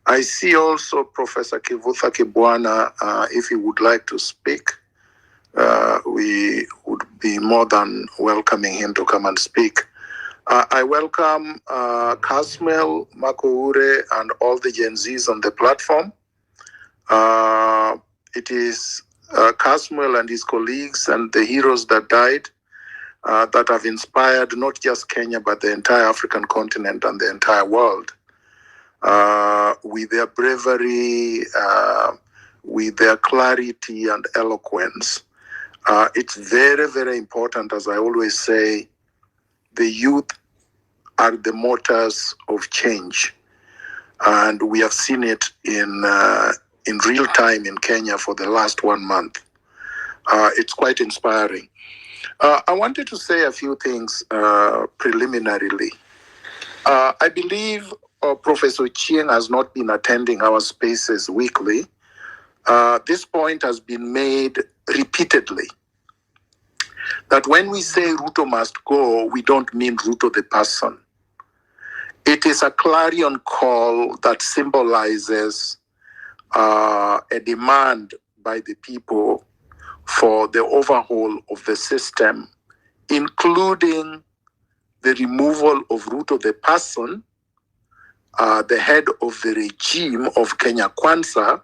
I see also Professor Kivutha Kibwana, if he would like to speak. We would be more than welcoming him to come and speak. I welcome Kasmel, Makoure, and all the Gen Zs on the platform. It is Kasmel and his colleagues and the heroes that died that have inspired not just Kenya, but the entire African continent and the entire world. With their bravery, with their clarity and eloquence. It's very, very important, as I always say, the youth are the motors of change. And we have seen it in real time in Kenya for the last 1 month. It's quite inspiring. I wanted to say a few things preliminarily. I believe Professor Chieng has not been attending our spaces weekly. This point has been made repeatedly, that when we say Ruto must go, we don't mean Ruto the person. It is a clarion call that symbolizes a demand by the people for the overhaul of the system, including the removal of Ruto the person, the head of the regime of Kenya Kwanza,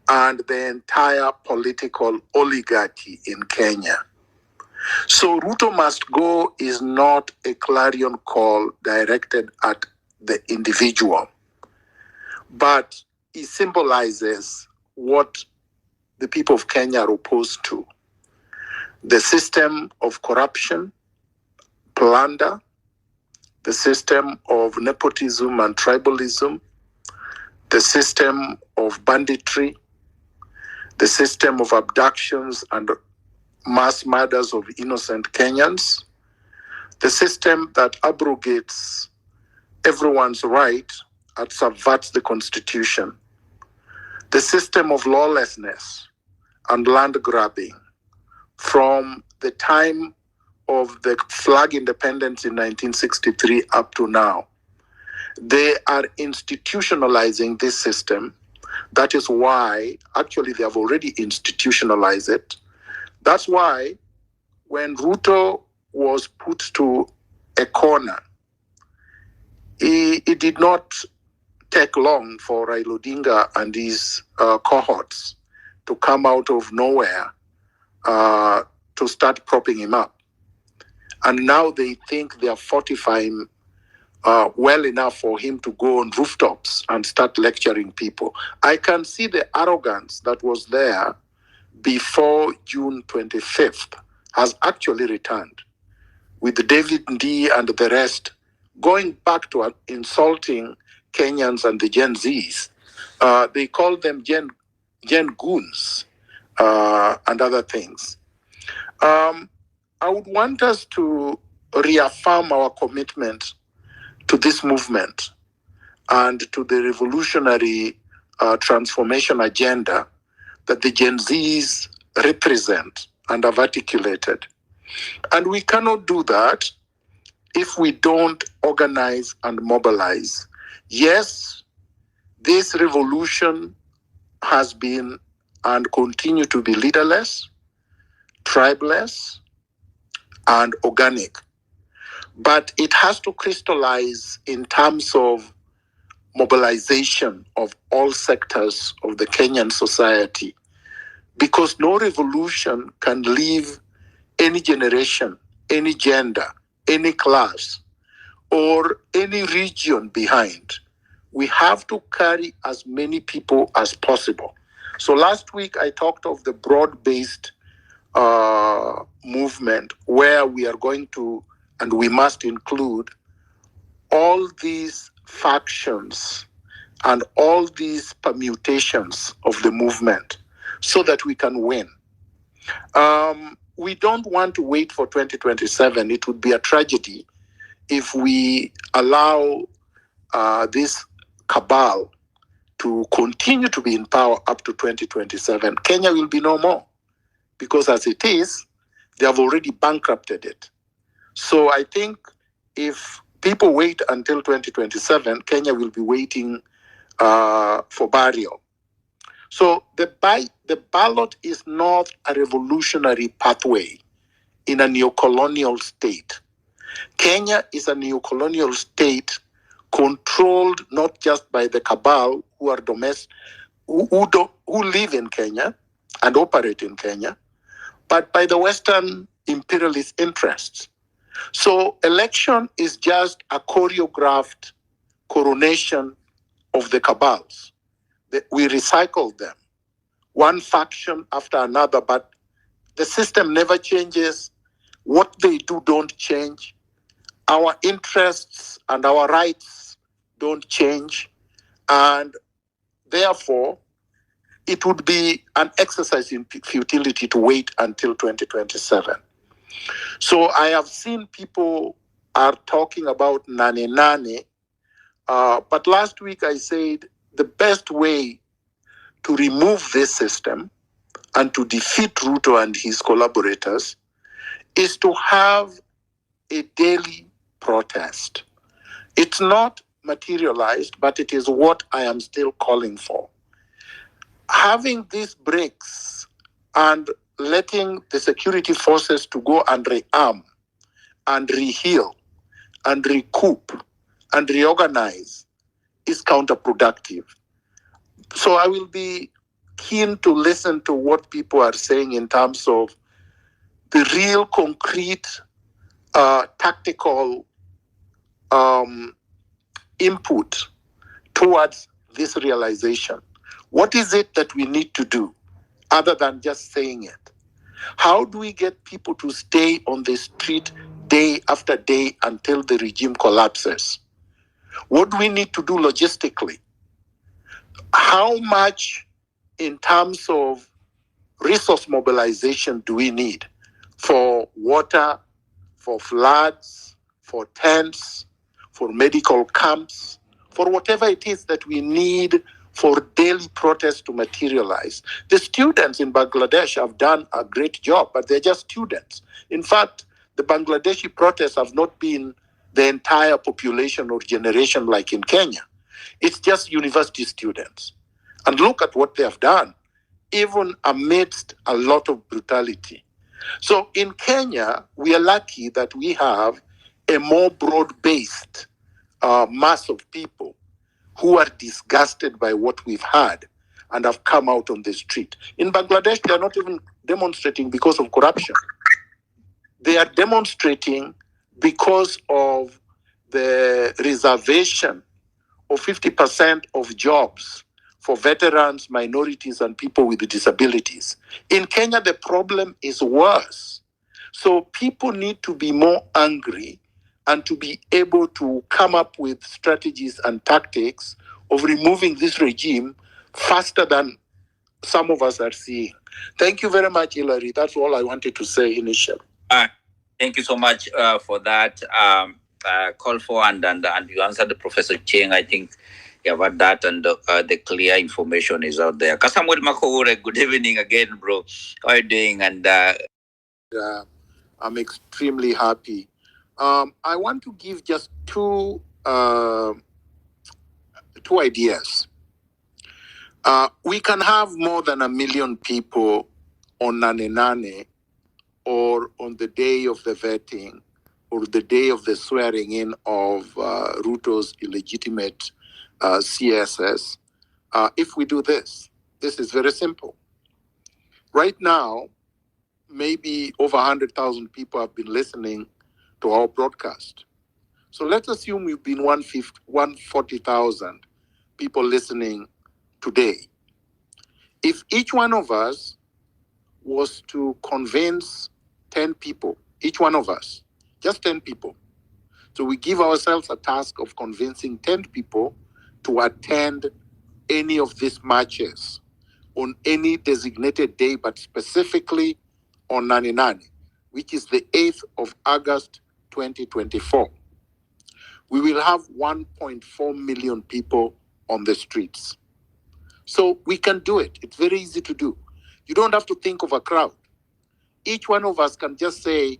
and the entire political oligarchy in Kenya. So Ruto must go is not a clarion call directed at the individual, but it symbolizes what the people of Kenya are opposed to. The system of corruption, plunder, the system of nepotism and tribalism, the system of banditry, the system of abductions and mass murders of innocent Kenyans, the system that abrogates everyone's right and subverts the constitution, the system of lawlessness and land grabbing from the time of the flag independence in 1963 up to now. They are institutionalizing this system. That is why, actually, they have already institutionalized it. That's why when Ruto was put to a corner, it did not take long for Raila Odinga and his cohorts to come out of nowhere to start propping him up. And now they think they are fortifying well enough for him to go on rooftops and start lecturing people. I can see the arrogance that was there before June 25th has actually returned, with David Ndii and the rest going back to insulting Kenyans and the Gen Zs. They call them Gen Goons and other things. I would want us to reaffirm our commitment to this movement and to the revolutionary transformation agenda that the Gen Zs represent and have articulated. And we cannot do that if we don't organize and mobilize. Yes, this revolution has been and continue to be leaderless, tribeless, and organic. But it has to crystallize in terms of mobilization of all sectors of the Kenyan society, because no revolution can leave any generation, any gender, any class, or any region behind. We have to carry as many people as possible. So last week I talked of the broad-based movement where we are going to, and we must include all these factions and all these permutations of the movement so that we can win. We don't want to wait for 2027. It would be a tragedy if we allow this cabal to continue to be in power up to 2027. Kenya will be no more, because as it is, they have already bankrupted it. So I think if people wait until 2027, Kenya will be waiting for burial. So the ballot is not a revolutionary pathway in a neocolonial state. Kenya is a neocolonial state controlled not just by the cabal who are domestic, who live in Kenya and operate in Kenya, but by the Western imperialist interests. So election is just a choreographed coronation of the cabals. We recycle them, one faction after another, but the system never changes. What they do don't change. Our interests and our rights don't change. And therefore, it would be an exercise in futility to wait until 2027. So I have seen people are talking about nane nane, but last week I said the best way to remove this system and to defeat Ruto and his collaborators is to have a daily protest. It's not materialized, but it is what I am still calling for. Having these breaks and letting the security forces to go and rearm and reheal and recoup and reorganize is counterproductive. So I will be keen to listen to what people are saying in terms of the real concrete tactical input towards this realization. What is it that we need to do other than just saying it? How do we get people to stay on the street day after day until the regime collapses? What do we need to do logistically? How much in terms of resource mobilization do we need for water, for floods, for tents, for medical camps, for whatever it is that we need for daily protests to materialize? The students in Bangladesh have done a great job, but they're just students. In fact, the Bangladeshi protests have not been the entire population or generation like in Kenya. It's just university students. And look at what they have done, even amidst a lot of brutality. So in Kenya, we are lucky that we have a more broad-based mass of people who are disgusted by what we've had and have come out on the street. In Bangladesh, they are not even demonstrating because of corruption. They are demonstrating because of the reservation of 50% of jobs for veterans, minorities, and people with disabilities. In Kenya, the problem is worse. So people need to be more angry and to be able to come up with strategies and tactics of removing this regime faster than some of us are seeing. Thank you very much, Hilary. That's all I wanted to say initially. Thank you so much for that call for, and you answered the Professor Cheng. I think you have had that, and the clear information is out there. Kasamuel Makore, good evening again, bro. How are you doing? And I'm extremely happy. I want to give just two ideas. We can have more than 1 million people on Nane Nane, or on the day of the vetting, or the day of the swearing in of Ruto's illegitimate CSS. If we do this is very simple. Right now, maybe over 100,000 people have been listening to our broadcast. So let's assume we've been 140,000 people listening today. If each one of us was to convince 10 people, each one of us, just 10 people. So we give ourselves a task of convincing 10 people to attend any of these marches on any designated day, but specifically on Nane Nane, which is the 8th of August, 2024. We will have 1.4 million people on the streets. So we can do it. It's very easy to do. You don't have to think of a crowd. Each one of us can just say,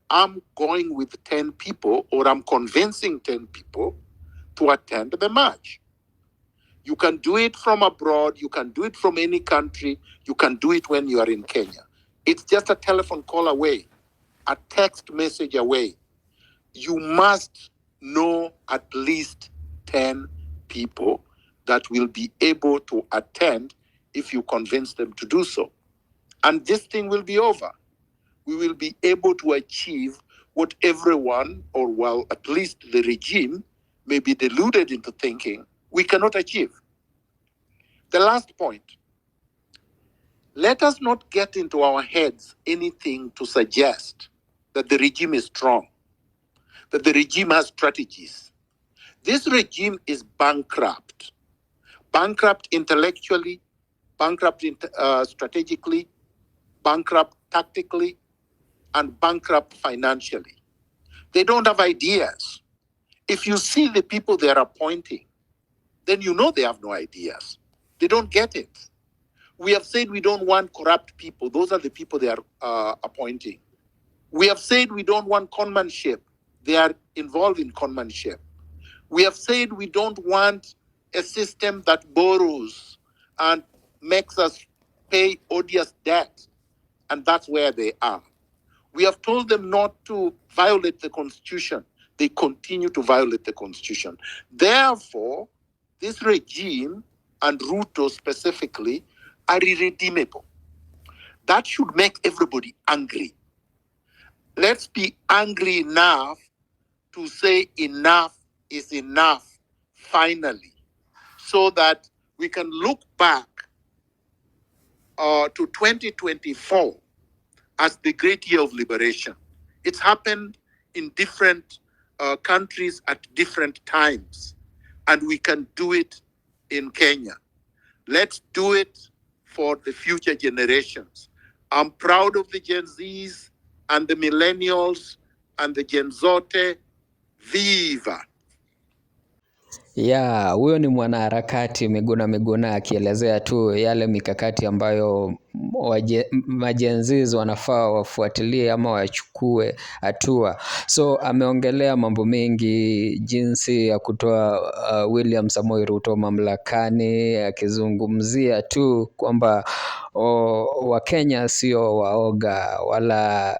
I'm going with 10 people, or I'm convincing 10 people to attend the march. You can do it from abroad. You can do it from any country. You can do it when you are in Kenya. It's just a telephone call away, a text message away. You must know at least 10 people that will be able to attend if you convince them to do so. And this thing will be over. We will be able to achieve what everyone, or well, at least the regime, may be deluded into thinking we cannot achieve. The last point. Let us not get into our heads anything to suggest that the regime is strong, that the regime has strategies. This regime is bankrupt. Bankrupt intellectually, bankrupt strategically, bankrupt tactically, and bankrupt financially. They don't have ideas. If you see the people they are appointing, then you know they have no ideas. They don't get it. We have said we don't want corrupt people. Those are the people they are appointing. We have said we don't want conmanship. They are involved in conmanship. We have said we don't want a system that borrows and makes us pay odious debt. And that's where they are. We have told them not to violate the Constitution. They continue to violate the Constitution. Therefore, this regime, and Ruto specifically, are irredeemable. That should make everybody angry. Let's be angry enough to say enough is enough, finally, so that we can look back to 2024 as the great year of liberation. It's happened in different countries at different times, and we can do it in Kenya. Let's do it for the future generations. I'm proud of the Gen Zs and the millennials and the Gen Zote. Viva! Ya, huyo ni mwanaharakati Miguna akielezea tu yale mikakati ambayo majenzizi wanafaa wafuatilie ama wachukue hatua. So ameongelea mambo mengi, jinsi ya kutoa William Samoei Ruto mamlakani, akizungumzia tu kwamba Wakenya sio waoga, wala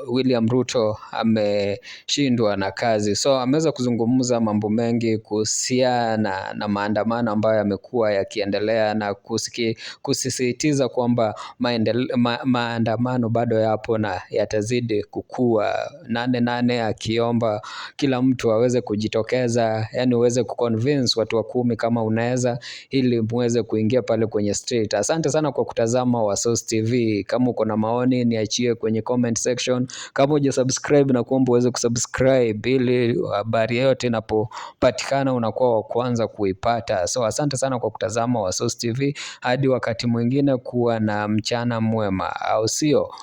William Ruto ameshindwa na kazi. So ameweza kuzungumza mambo mengi kuhusiana na maandamano ambayo yamekuwa yakiendelea, na kusisitiza kwamba maandamano bado yapo na yatazidi kukua. Nane akiomba kila mtu aweze kujitokeza, yani uweze kuconvince watu 10 kama unaweza, ili muweze kuingia pale kwenye street. Asante sana kwa kutazama Ruto's TV. Kama uko na maoni niachie kwenye comment section. Kama hujasubscribe na kuomba uweze kusubscribe, ili habari yote inapopatikana unakuwa wa kwanza kuipata. So asante sana kwa kutazama Ruto's TV. Hadi wakati mwingine, kuwa na mchana mwema, au sio?